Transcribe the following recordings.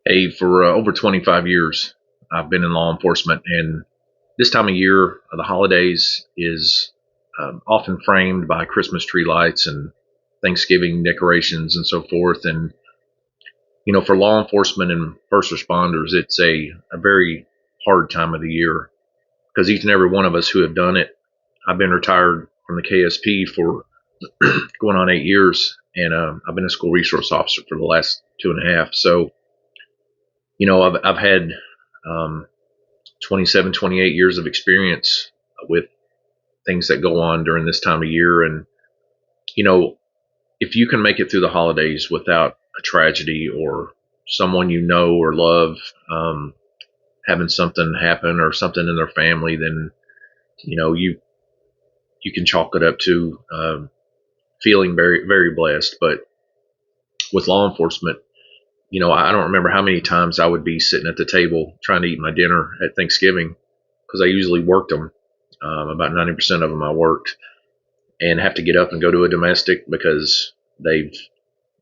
Hey, for over 25 years, I've been in law enforcement, and this time of year, the holidays is often framed by Christmas tree lights and Thanksgiving decorations and so forth. And for law enforcement and first responders, it's a very hard time of the year because each and every one of us who have done it. I've been retired from the KSP for going on 8 years, and I've been a school resource officer for the last 2.5. So I've had um, 27, 28 years of experience with things that go on during this time of year. And, you know, if you can make it through the holidays without a tragedy or someone you know or love having something happen or something in their family, then, you can chalk it up to feeling very, very blessed. But with law enforcement, I don't remember how many times I would be sitting at the table trying to eat my dinner at Thanksgiving because I usually worked them. About 90% of them I worked, and have to get up and go to a domestic because they've,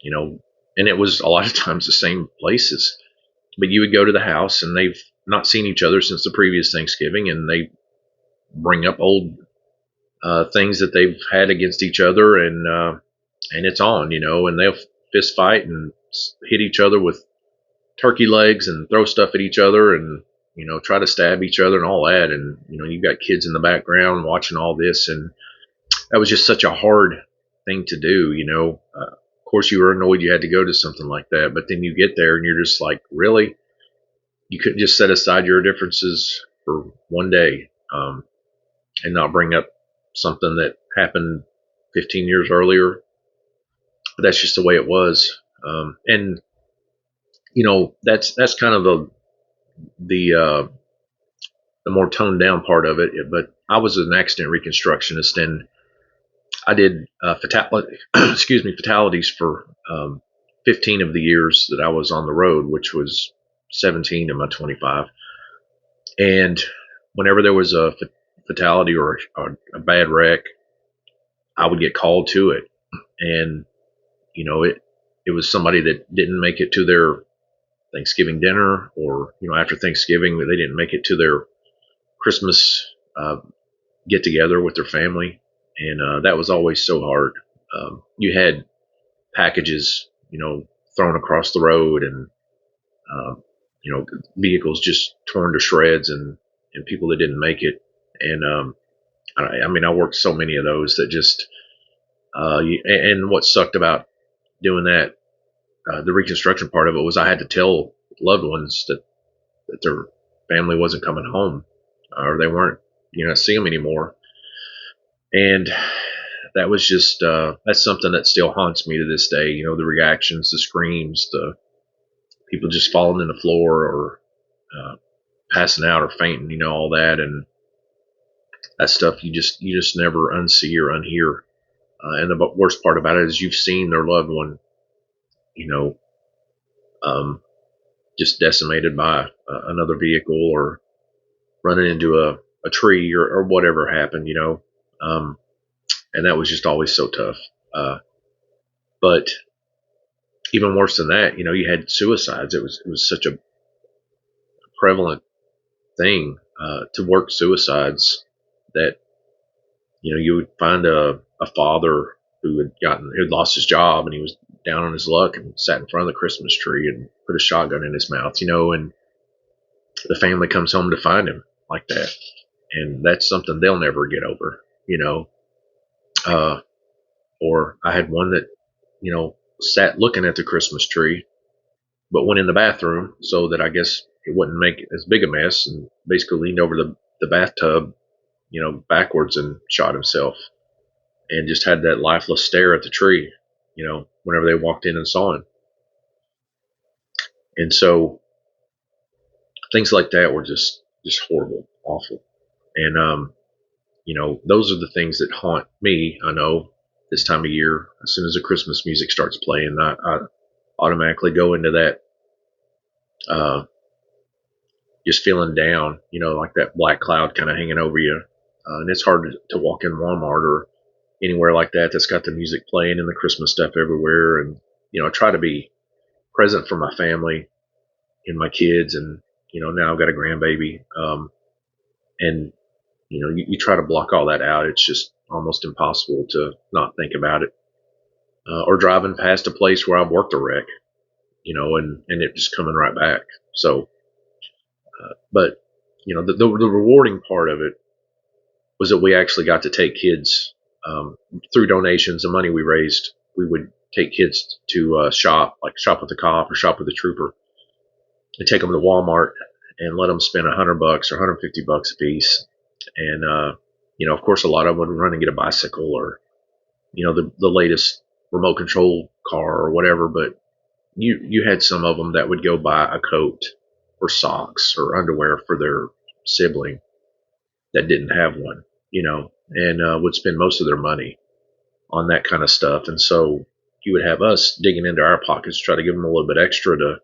you know, and it was a lot of times the same places. But you would go to the house and they've not seen each other since the previous Thanksgiving, and they bring up old things that they've had against each other, and it's on, and they'll fist fight and hit each other with turkey legs and throw stuff at each other and try to stab each other and all that. And you've got kids in the background watching all this, and that was just such a hard thing to do. Of course you were annoyed you had to go to something like that, but then you get there and you're just like, really, you couldn't just set aside your differences for one day, and not bring up something that happened 15 years earlier. But that's just the way it was. And that's kind of the the more toned down part of it. But I was an accident reconstructionist, and I did fatalities for 15 of the years that I was on the road, which was 17 of my 25. And whenever there was a fatality or a bad wreck, I would get called to it. And it was somebody that didn't make it to their Thanksgiving dinner, or after Thanksgiving they didn't make it to their Christmas get together with their family, and that was always so hard. You had packages, thrown across the road, and um, vehicles just torn to shreds, and people that didn't make it. And I mean, I worked so many of those that just and what sucked about doing that, the reconstruction part of it, was I had to tell loved ones that their family wasn't coming home, or they weren't, not see them anymore. And that was just that's something that still haunts me to this day. The reactions, the screams, the people just falling in the floor or passing out or fainting, all that. And that stuff you just never unsee or unhear. And the worst part about it is you've seen their loved one, you know, um, just decimated by another vehicle or running into a tree, or whatever happened, and that was just always so tough. But even worse than that, you had suicides. It was such a prevalent thing to work suicides that you would find a father who had lost his job, and he was down on his luck and sat in front of the Christmas tree and put a shotgun in his mouth, and the family comes home to find him like that, and that's something they'll never get over. Uh, or I had one that sat looking at the Christmas tree, but went in the bathroom so that I guess it wouldn't make as big a mess, and basically leaned over the bathtub, backwards, and shot himself, and just had that lifeless stare at the tree, whenever they walked in and saw him. And so things like that were just horrible, awful. And those are the things that haunt me. I know this time of year, as soon as the Christmas music starts playing, I automatically go into that, just feeling down, like that black cloud kind of hanging over you. And it's hard to walk in Walmart or anywhere like that that's got the music playing and the Christmas stuff everywhere. And I try to be present for my family, in my kids, and now I've got a grandbaby, and you try to block all that out. It's just almost impossible to not think about it. Or driving past a place where I've worked a wreck, and it just coming right back. So, but the rewarding part of it was that we actually got to take kids, through donations, the money we raised. We would take kids to shop, like shop with the cop or shop with the trooper, and take them to Walmart and let them spend $100 or $150 a piece. And of course, a lot of them would run and get a bicycle, or the latest remote control car or whatever. But you had some of them that would go buy a coat or socks or underwear for their sibling that didn't have one, and would spend most of their money on that kind of stuff. And so you would have us digging into our pockets to try to give them a little bit extra to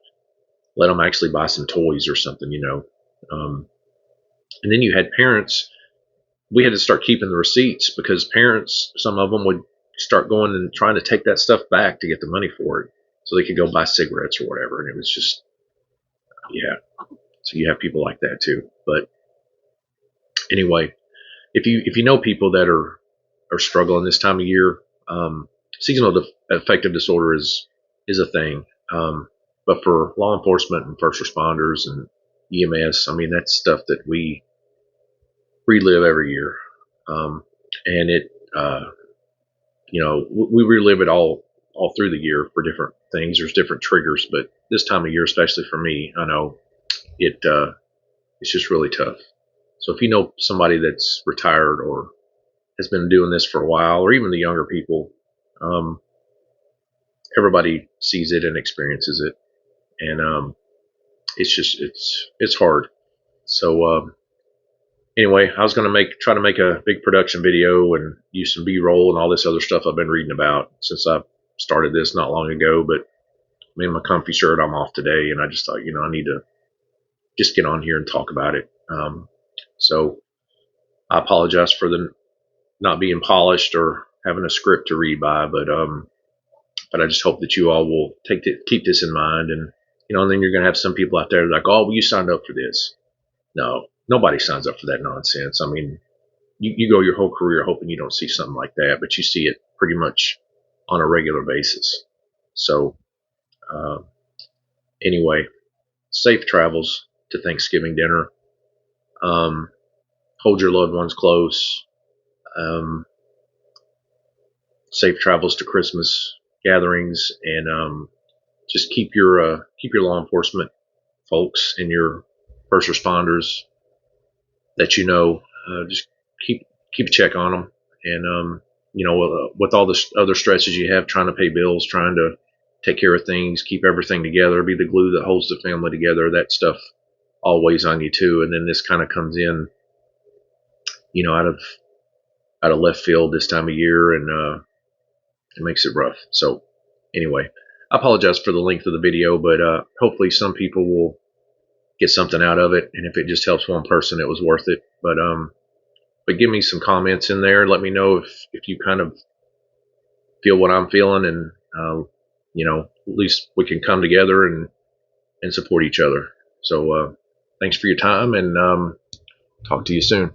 let them actually buy some toys or something. And then you had parents. We had to start keeping the receipts, because parents, some of them would start going and trying to take that stuff back to get the money for it so they could go buy cigarettes or whatever. And it was just, yeah. So you have people like that too. But anyway, if you know people that are struggling this time of year, seasonal affective disorder is a thing. But for law enforcement and first responders and EMS, I mean, that's stuff that we relive every year. And it, we relive it all through the year for different things. There's different triggers, but this time of year, especially for me, I know it's just really tough. So if you know somebody that's retired or has been doing this for a while, or even the younger people, everybody sees it and experiences it. And it's hard. So anyway, I was going to try to make a big production video and use some B-roll and all this other stuff I've been reading about since I started this not long ago. But I'm in my comfy shirt. I'm off today, and I just thought, I need to just get on here and talk about it. So I apologize for the not being polished or having a script to read by, but I just hope that you all will keep this in mind. And and then you're going to have some people out there like, oh, well, you signed up for this. No, nobody signs up for that nonsense. I mean, you go your whole career hoping you don't see something like that, but you see it pretty much on a regular basis. So anyway, safe travels to Thanksgiving dinner. Hold your loved ones close. Safe travels to Christmas gatherings, and just keep your law enforcement folks and your first responders that just keep a check on them. And with all the other stresses you have, trying to pay bills, trying to take care of things, keep everything together, be the glue that holds the family together, that stuff all weighs on you too. And then this kind of comes in, out of left field this time of year, and it makes it rough. So anyway, I apologize for the length of the video, but hopefully some people will get something out of it, and if it just helps one person, it was worth it. But give me some comments in there. Let me know if you kind of feel what I'm feeling, and at least we can come together and support each other. So thanks for your time, and talk to you soon.